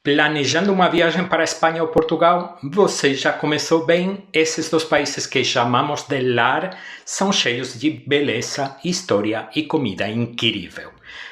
Planejando uma viagem para a Espanha ou Portugal? Você já começou bem? Esses dois países que chamamos de lar são cheios de beleza, história e comida incrível.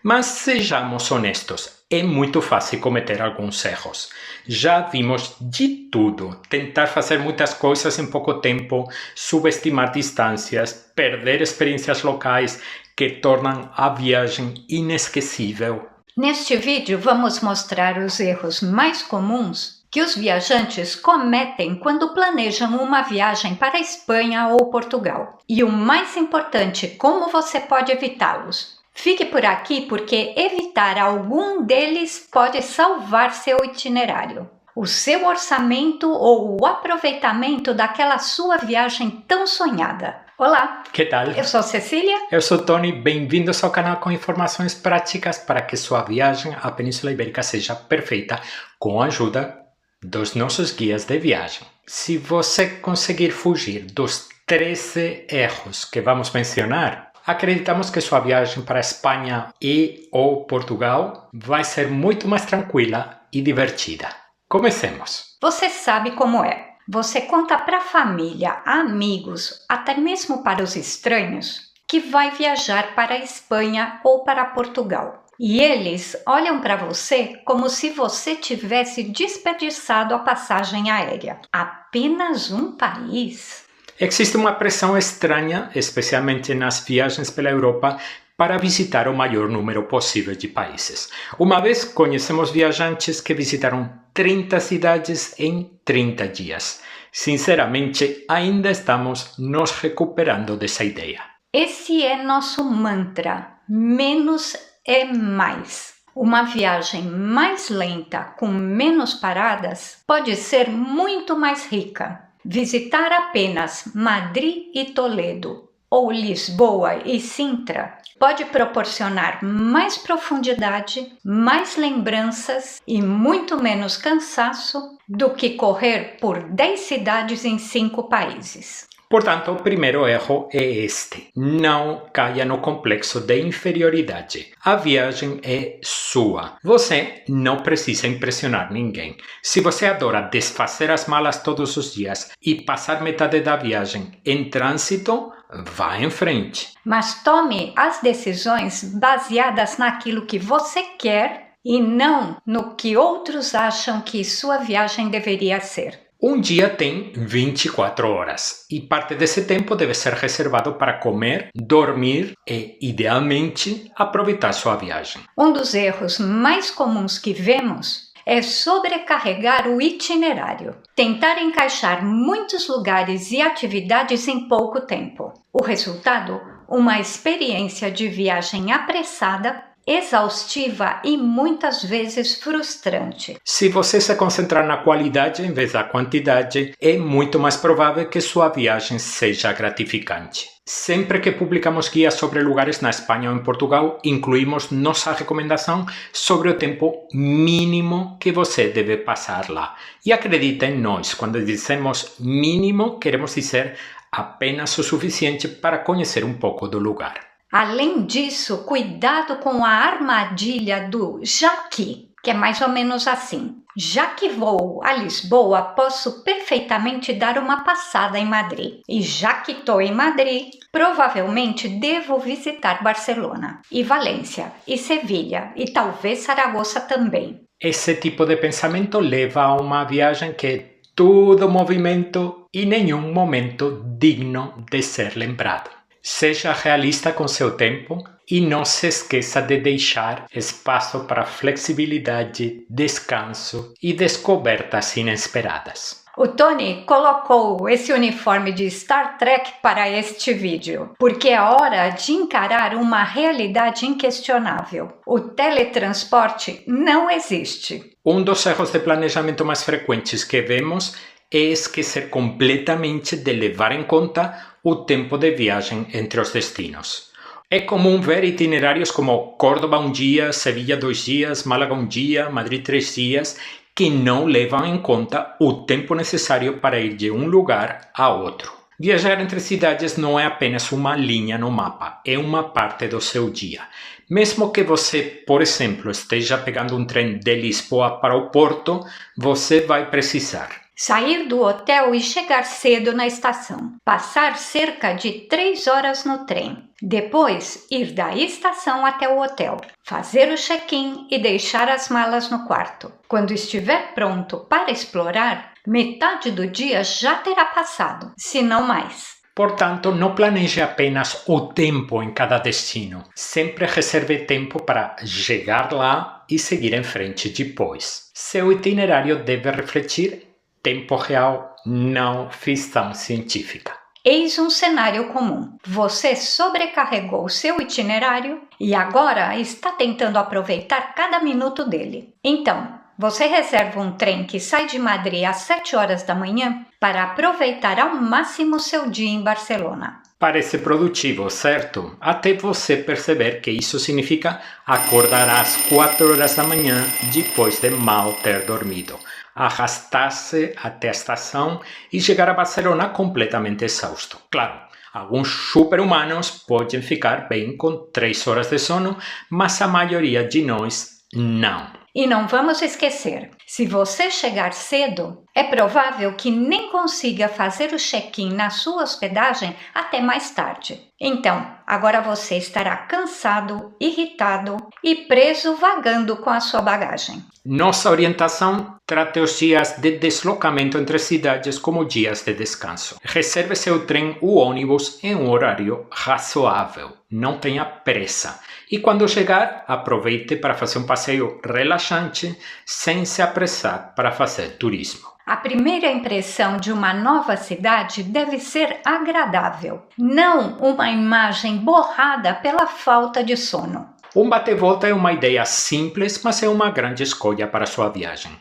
Mas sejamos honestos, é muito fácil cometer alguns erros. Já vimos de tudo: tentar fazer muitas coisas em pouco tempo, subestimar distâncias, perder experiências locais que tornam a viagem inesquecível. Neste vídeo, vamos mostrar os erros mais comuns que os viajantes cometem quando planejam uma viagem para a Espanha ou Portugal. E o mais importante, como você pode evitá-los. Fique por aqui porque evitar algum deles pode salvar seu itinerário, o seu orçamento ou o aproveitamento daquela sua viagem tão sonhada. Olá, Que tal? eu sou Cecília. Eu sou Tony, bem-vindos ao canal com informações práticas para que sua viagem à Península Ibérica seja perfeita com a ajuda dos nossos guias de viagem. Se você conseguir fugir dos 13 erros que vamos mencionar, acreditamos que sua viagem para a Espanha e ou Portugal vai ser muito mais tranquila e divertida. Comecemos! Você sabe como é. Você conta para a família, amigos, até mesmo para os estranhos, que vai viajar para a Espanha ou para Portugal. E eles olham para você como se você tivesse desperdiçado a passagem aérea. Apenas um país? Existe uma pressão estranha, especialmente nas viagens pela Europa, para visitar o maior número possível de países. Uma vez conhecemos viajantes que visitaram 30 cidades em 30 dias. Sinceramente, ainda estamos nos recuperando dessa ideia. Esse é nosso mantra: menos é mais. Uma viagem mais lenta, com menos paradas, pode ser muito mais rica. Visitar apenas Madrid e Toledo, ou Lisboa e Sintra, pode proporcionar mais profundidade, mais lembranças e muito menos cansaço do que correr por 10 cidades em 5 países. Portanto, o primeiro erro é este: não caia no complexo de inferioridade. A viagem é sua. Você não precisa impressionar ninguém. Se você adora desfazer as malas todos os dias e passar metade da viagem em trânsito, vá em frente. Mas tome as decisões baseadas naquilo que você quer e não no que outros acham que sua viagem deveria ser. Um dia tem 24 horas e parte desse tempo deve ser reservado para comer, dormir e, idealmente, aproveitar sua viagem. Um dos erros mais comuns que vemos é sobrecarregar o itinerário, tentar encaixar muitos lugares e atividades em pouco tempo. O resultado? Uma experiência de viagem apressada, exaustiva e muitas vezes frustrante. Se você se concentrar na qualidade em vez da quantidade, é muito mais provável que sua viagem seja gratificante. Sempre que publicamos guias sobre lugares na Espanha ou em Portugal, incluímos nossa recomendação sobre o tempo mínimo que você deve passar lá. E acredita em nós, quando dizemos mínimo, queremos dizer apenas o suficiente para conhecer um pouco do lugar. Além disso, cuidado com a armadilha do já que é mais ou menos assim. Já que vou a Lisboa, posso perfeitamente dar uma passada em Madrid. E já que estou em Madrid, provavelmente devo visitar Barcelona, e Valência, e Sevilha, e talvez Saragoça também. Esse tipo de pensamento leva a uma viagem que é todo movimento e nenhum momento digno de ser lembrado. Seja realista com seu tempo e não se esqueça de deixar espaço para flexibilidade, descanso e descobertas inesperadas. O Tony colocou esse uniforme de Star Trek para este vídeo, porque é hora de encarar uma realidade inquestionável. O teletransporte não existe. Um dos erros de planejamento mais frequentes que vemos é esquecer completamente de levar em conta o tempo de viagem entre os destinos. É comum ver itinerários como Córdoba um dia, Sevilha 2 dias, Málaga um dia, Madrid 3 dias, que não levam em conta o tempo necessário para ir de um lugar a outro. Viajar entre cidades não é apenas uma linha no mapa, é uma parte do seu dia. Mesmo que você, por exemplo, esteja pegando um trem de Lisboa para o Porto, você vai precisar sair do hotel e chegar cedo na estação. Passar cerca de 3 horas no trem. Depois, ir da estação até o hotel. Fazer o check-in e deixar as malas no quarto. Quando estiver pronto para explorar, metade do dia já terá passado, se não mais. Portanto, não planeje apenas o tempo em cada destino. Sempre reserve tempo para chegar lá e seguir em frente depois. Seu itinerário deve refletir tempo real, não ficção científica. Eis um cenário comum. Você sobrecarregou seu itinerário e agora está tentando aproveitar cada minuto dele. Então, você reserva um trem que sai de Madrid às 7 horas da manhã para aproveitar ao máximo seu dia em Barcelona. Parece produtivo, certo? Até você perceber que isso significa acordar às 4 horas da manhã depois de mal ter dormido, arrastar-se até a estação e chegar a Barcelona completamente exausto. Claro, alguns super-humanos podem ficar bem com 3 horas de sono, mas a maioria de nós não. E não vamos esquecer, se você chegar cedo, é provável que nem consiga fazer o check-in na sua hospedagem até mais tarde. Então, agora você estará cansado, irritado e preso vagando com a sua bagagem. Nossa orientação trata os dias de deslocamento entre cidades como dias de descanso. Reserve seu trem ou ônibus em um horário razoável. Não tenha pressa. E quando chegar, aproveite para fazer um passeio relaxante sem se apressar para fazer turismo. A primeira impressão de uma nova cidade deve ser agradável, não uma imagem borrada pela falta de sono. Um bate-volta é uma ideia simples, mas é uma grande escolha para sua viagem.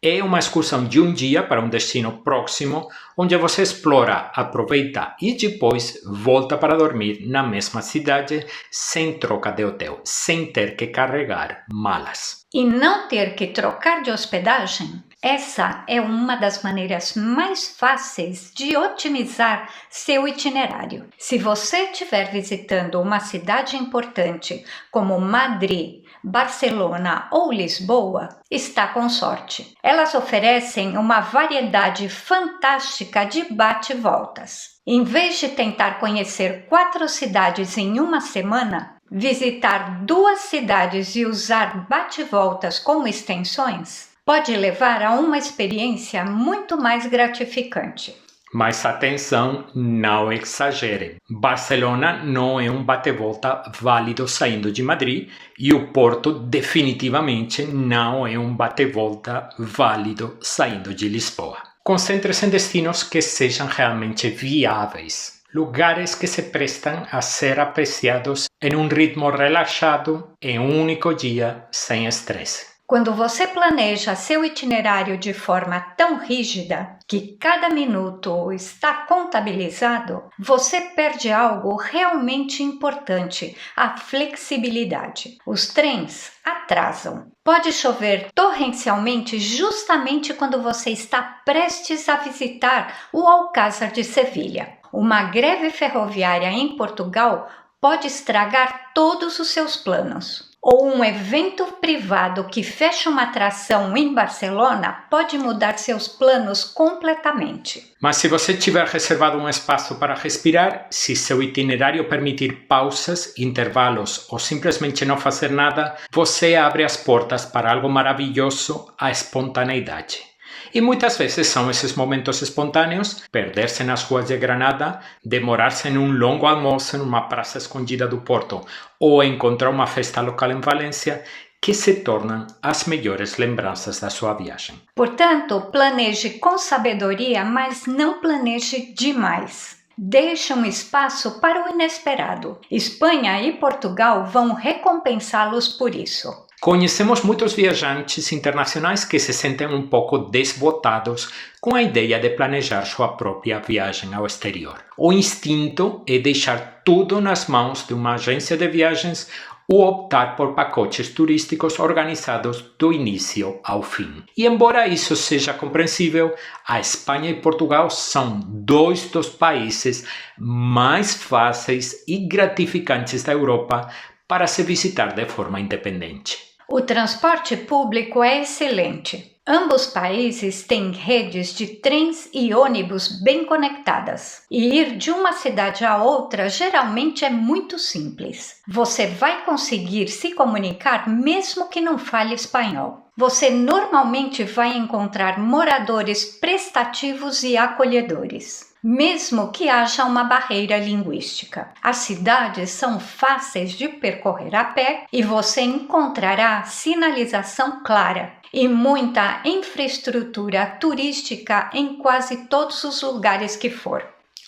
É uma excursão de um dia para um destino próximo, onde você explora, aproveita e depois volta para dormir na mesma cidade, sem troca de hotel, sem ter que carregar malas. E não ter que trocar de hospedagem? Essa é uma das maneiras mais fáceis de otimizar seu itinerário. Se você estiver visitando uma cidade importante como Madrid, Barcelona ou Lisboa, está com sorte. Elas oferecem uma variedade fantástica de bate-voltas. Em vez de tentar conhecer 4 cidades em uma semana, visitar 2 cidades e usar bate-voltas como extensões pode levar a uma experiência muito mais gratificante. Mas atenção, não exagere. Barcelona não é um bate-volta válido saindo de Madrid e o Porto definitivamente não é um bate-volta válido saindo de Lisboa. Concentre-se em destinos que sejam realmente viáveis. Lugares que se prestam a ser apreciados em um ritmo relaxado em um único dia sem estresse. Quando você planeja seu itinerário de forma tão rígida que cada minuto está contabilizado, você perde algo realmente importante, a flexibilidade. Os trens atrasam. Pode chover torrencialmente justamente quando você está prestes a visitar o Alcázar de Sevilha. Uma greve ferroviária em Portugal pode estragar todos os seus planos. Ou um evento privado que fecha uma atração em Barcelona pode mudar seus planos completamente. Mas se você tiver reservado um espaço para respirar, se seu itinerário permitir pausas, intervalos ou simplesmente não fazer nada, você abre as portas para algo maravilhoso, a espontaneidade. E muitas vezes são esses momentos espontâneos, perder-se nas ruas de Granada, demorar-se em um longo almoço em uma praça escondida do Porto ou encontrar uma festa local em Valência, que se tornam as melhores lembranças da sua viagem. Portanto, planeje com sabedoria, mas não planeje demais. Deixe um espaço para o inesperado. Espanha e Portugal vão recompensá-los por isso. Conhecemos muitos viajantes internacionais que se sentem um pouco desbotados com a ideia de planejar sua própria viagem ao exterior. O instinto é deixar tudo nas mãos de uma agência de viagens ou optar por pacotes turísticos organizados do início ao fim. E embora isso seja compreensível, a Espanha e Portugal são 2 dos países mais fáceis e gratificantes da Europa para se visitar de forma independente. O transporte público é excelente. Ambos países têm redes de trens e ônibus bem conectadas. E ir de uma cidade a outra geralmente é muito simples. Você vai conseguir se comunicar mesmo que não fale espanhol. Você normalmente vai encontrar moradores prestativos e acolhedores, mesmo que haja uma barreira linguística. As cidades são fáceis de percorrer a pé e você encontrará sinalização clara e muita infraestrutura turística em quase todos os lugares que for.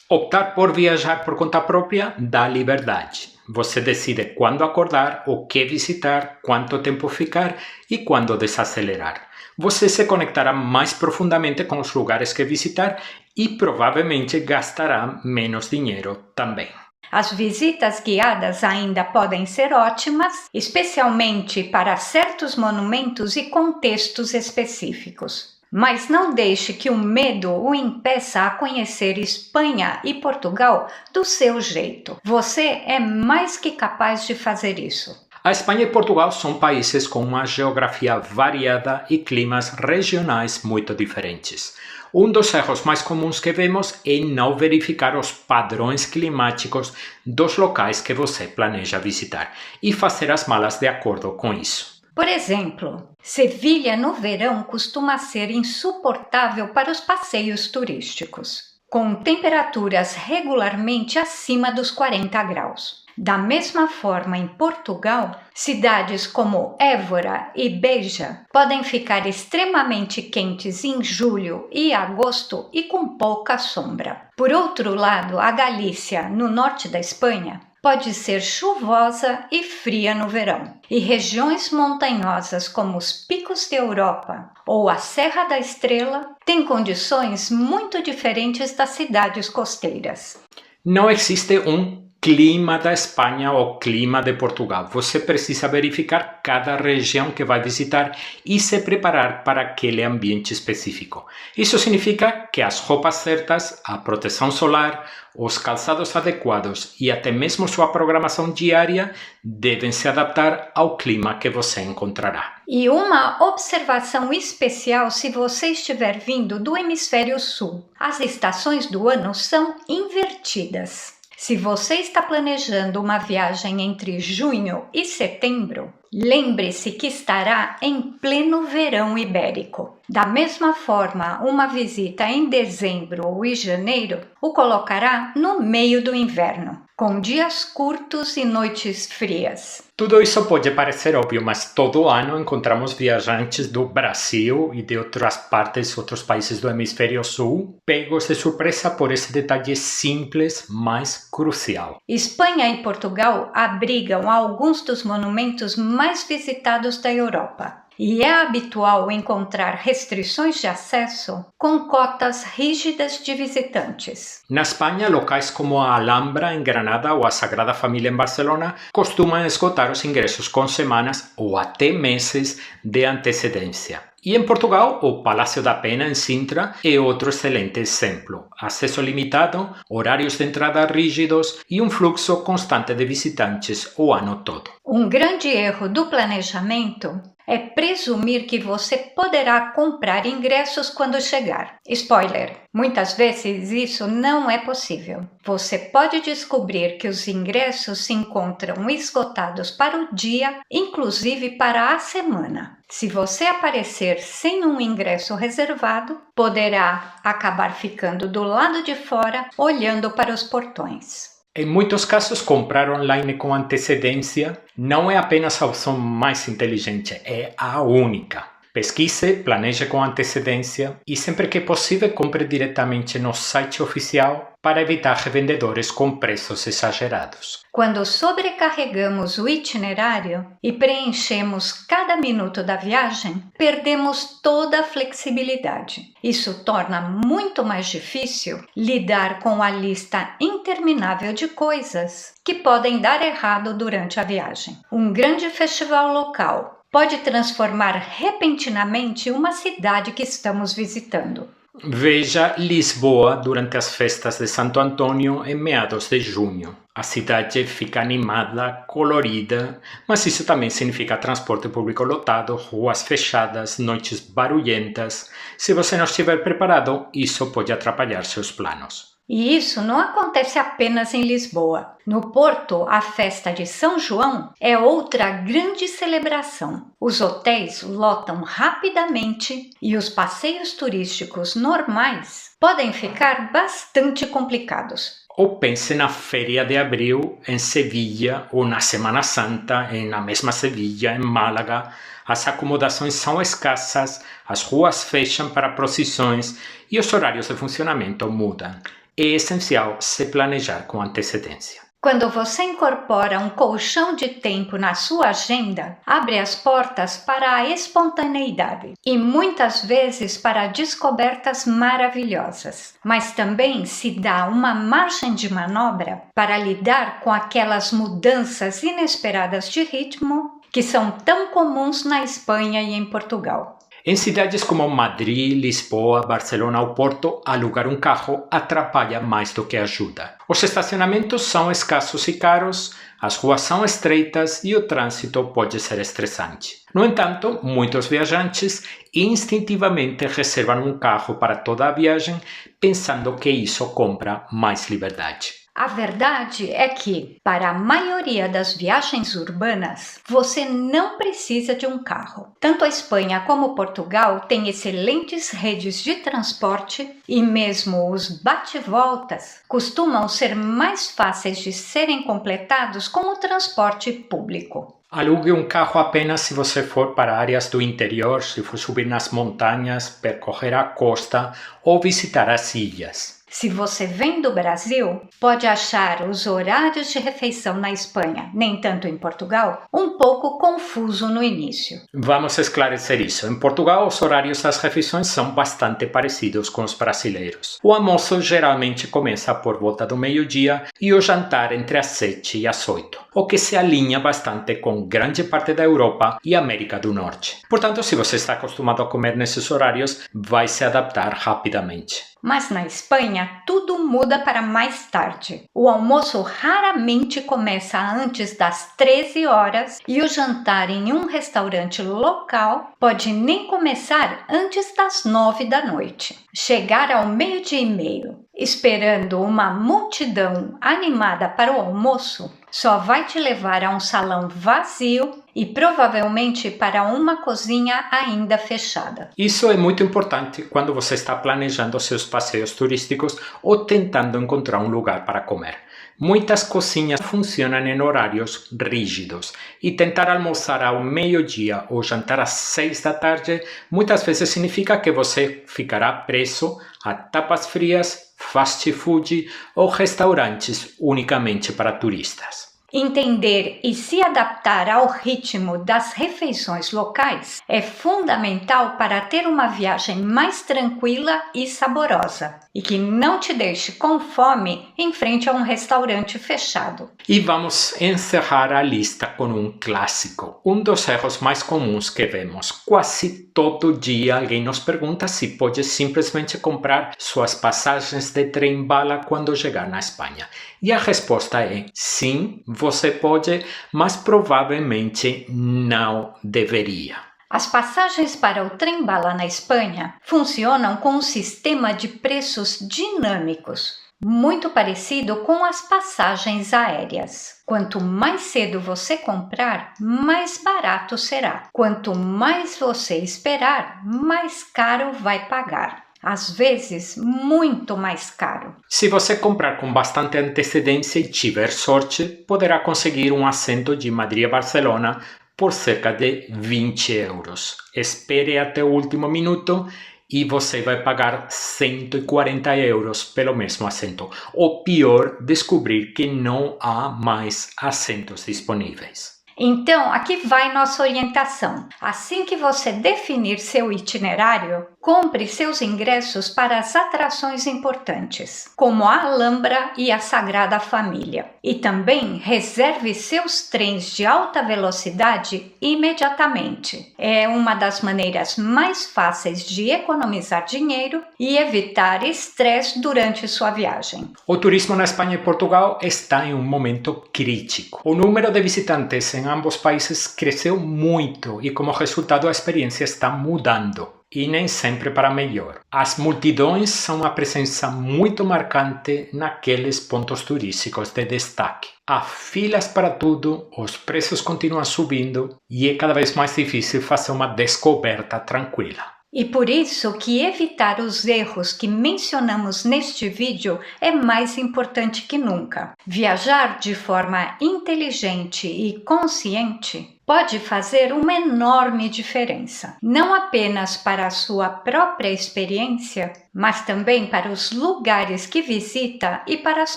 Optar por viajar por conta própria dá liberdade. Você decide quando acordar, o que visitar, quanto tempo ficar e quando desacelerar. Você se conectará mais profundamente com os lugares que visitar e provavelmente gastará menos dinheiro também. As visitas guiadas ainda podem ser ótimas, especialmente para certos monumentos e contextos específicos. Mas não deixe que o medo o impeça a conhecer Espanha e Portugal do seu jeito. Você é mais que capaz de fazer isso. A Espanha e Portugal são países com uma geografia variada e climas regionais muito diferentes. Um dos erros mais comuns que vemos é não verificar os padrões climáticos dos locais que você planeja visitar e fazer as malas de acordo com isso. Por exemplo, Sevilha no verão costuma ser insuportável para os passeios turísticos, com temperaturas regularmente acima dos 40 graus. Da mesma forma, em Portugal, cidades como Évora e Beja podem ficar extremamente quentes em julho e agosto e com pouca sombra. Por outro lado, a Galícia, no norte da Espanha, pode ser chuvosa e fria no verão, e regiões montanhosas como os Picos da Europa ou a Serra da Estrela têm condições muito diferentes das cidades costeiras. Não existe um clima da Espanha ou clima de Portugal. Você precisa verificar cada região que vai visitar e se preparar para aquele ambiente específico. Isso significa que as roupas certas, a proteção solar, os calçados adequados e até mesmo sua programação diária devem se adaptar ao clima que você encontrará. E uma observação especial se você estiver vindo do hemisfério sul. As estações do ano são invertidas. Se você está planejando uma viagem entre junho e setembro, lembre-se que estará em pleno verão ibérico. Da mesma forma, uma visita em dezembro ou em janeiro o colocará no meio do inverno, com dias curtos e noites frias. Tudo isso pode parecer óbvio, mas todo ano encontramos viajantes do Brasil e de outras partes, outros países do hemisfério sul, pegos de surpresa por esse detalhe simples, mas crucial. Espanha e Portugal abrigam alguns dos monumentos mais visitados da Europa. E é habitual encontrar restrições de acesso com cotas rígidas de visitantes. Na Espanha, locais como a Alhambra em Granada ou a Sagrada Família em Barcelona costumam esgotar os ingressos com semanas ou até meses de antecedência. E em Portugal, o Palácio da Pena em Sintra é outro excelente exemplo. Acesso limitado, horários de entrada rígidos e um fluxo constante de visitantes o ano todo. Um grande erro do planejamento é presumir que você poderá comprar ingressos quando chegar. Spoiler! Muitas vezes isso não é possível. Você pode descobrir que os ingressos se encontram esgotados para o dia, inclusive para a semana. Se você aparecer sem um ingresso reservado, poderá acabar ficando do lado de fora, olhando para os portões. Em muitos casos, comprar online com antecedência não é apenas a opção mais inteligente, é a única. Pesquise, planeje com antecedência e sempre que possível compre diretamente no site oficial para evitar revendedores com preços exagerados. Quando sobrecarregamos o itinerário e preenchemos cada minuto da viagem, perdemos toda a flexibilidade. Isso torna muito mais difícil lidar com a lista interminável de coisas que podem dar errado durante a viagem. Um grande festival local pode transformar repentinamente uma cidade que estamos visitando. Veja Lisboa durante as festas de Santo Antônio em meados de junho. A cidade fica animada, colorida, mas isso também significa transporte público lotado, ruas fechadas, noites barulhentas. Se você não estiver preparado, isso pode atrapalhar seus planos. E isso não acontece apenas em Lisboa. No Porto, a festa de São João é outra grande celebração. Os hotéis lotam rapidamente e os passeios turísticos normais podem ficar bastante complicados. Ou pense na Feria de Abril em Sevilha ou na Semana Santa na mesma Sevilha, em Málaga. As acomodações são escassas, as ruas fecham para procissões e os horários de funcionamento mudam. É essencial se planejar com antecedência. Quando você incorpora um colchão de tempo na sua agenda, abre as portas para a espontaneidade e muitas vezes para descobertas maravilhosas, mas também se dá uma margem de manobra para lidar com aquelas mudanças inesperadas de ritmo que são tão comuns na Espanha e em Portugal. Em cidades como Madrid, Lisboa, Barcelona ou Porto, alugar um carro atrapalha mais do que ajuda. Os estacionamentos são escassos e caros, as ruas são estreitas e o trânsito pode ser estressante. No entanto, muitos viajantes instintivamente reservam um carro para toda a viagem, pensando que isso compra mais liberdade. A verdade é que, para a maioria das viagens urbanas, você não precisa de um carro. Tanto a Espanha como Portugal têm excelentes redes de transporte e mesmo os bate-voltas costumam ser mais fáceis de serem completados com o transporte público. Alugue um carro apenas se você for para áreas do interior, se for subir nas montanhas, percorrer a costa ou visitar as ilhas. Se você vem do Brasil, pode achar os horários de refeição na Espanha, nem tanto em Portugal, um pouco confuso no início. Vamos esclarecer isso. Em Portugal, os horários das refeições são bastante parecidos com os brasileiros. O almoço geralmente começa por volta do meio-dia e o jantar entre as 7 e as 8, o que se alinha bastante com grande parte da Europa e América do Norte. Portanto, se você está acostumado a comer nesses horários, vai se adaptar rapidamente. Mas na Espanha, tudo muda para mais tarde. O almoço raramente começa antes das 13 horas e o jantar em um restaurante local pode nem começar antes das 9 da noite. Chegar ao meio-dia e meio, esperando uma multidão animada para o almoço, só vai te levar a um salão vazio e provavelmente para uma cozinha ainda fechada. Isso é muito importante quando você está planejando seus passeios turísticos ou tentando encontrar um lugar para comer. Muitas cozinhas funcionam em horários rígidos e tentar almoçar ao meio-dia ou jantar às 6 da tarde muitas vezes significa que você ficará preso a tapas frias, fast food ou restaurantes unicamente para turistas. Entender e se adaptar ao ritmo das refeições locais é fundamental para ter uma viagem mais tranquila e saborosa e que não te deixe com fome em frente a um restaurante fechado. E vamos encerrar a lista com um clássico, um dos erros mais comuns que vemos. Quase todo dia alguém nos pergunta se pode simplesmente comprar suas passagens de trem-bala quando chegar na Espanha. E a resposta é sim, você pode, mas provavelmente não deveria. As passagens para o trem-bala na Espanha funcionam com um sistema de preços dinâmicos, muito parecido com as passagens aéreas. Quanto mais cedo você comprar, mais barato será. Quanto mais você esperar, mais caro vai pagar. Às vezes, muito mais caro. Se você comprar com bastante antecedência e tiver sorte, poderá conseguir um assento de Madrid a Barcelona por cerca de 20 euros. Espere até o último minuto e você vai pagar 140 euros pelo mesmo assento. Ou pior, descobrir que não há mais assentos disponíveis. Então, aqui vai nossa orientação. Assim que você definir seu itinerário, compre seus ingressos para as atrações importantes, como a Alhambra e a Sagrada Família. E também reserve seus trens de alta velocidade imediatamente. É uma das maneiras mais fáceis de economizar dinheiro e evitar estresse durante sua viagem. O turismo na Espanha e Portugal está em um momento crítico. O número de visitantes em ambos países cresceu muito e, como resultado, a experiência está mudando. E nem sempre para melhor. As multidões são uma presença muito marcante naqueles pontos turísticos de destaque. Há filas para tudo, os preços continuam subindo e é cada vez mais difícil fazer uma descoberta tranquila. E por isso que evitar os erros que mencionamos neste vídeo é mais importante que nunca. Viajar de forma inteligente e consciente pode fazer uma enorme diferença, não apenas para a sua própria experiência, mas também para os lugares que visita e para as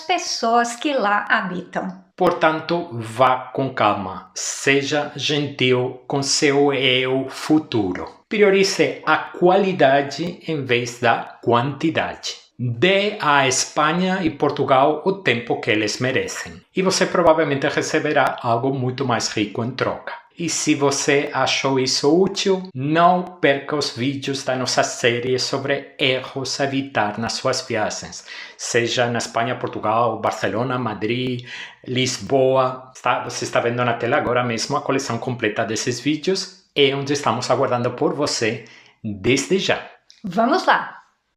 pessoas que lá habitam. Portanto, vá com calma, seja gentil com seu eu futuro. Priorize a qualidade em vez da quantidade. Dê à Espanha e Portugal o tempo que eles merecem. E você provavelmente receberá algo muito mais rico em troca. E se você achou isso útil, não perca os vídeos da nossa série sobre erros a evitar nas suas viagens. Seja na Espanha, Portugal, Barcelona, Madrid, Lisboa. Você está vendo na tela agora mesmo a coleção completa desses vídeos. É onde estamos aguardando por você desde já. Vamos lá!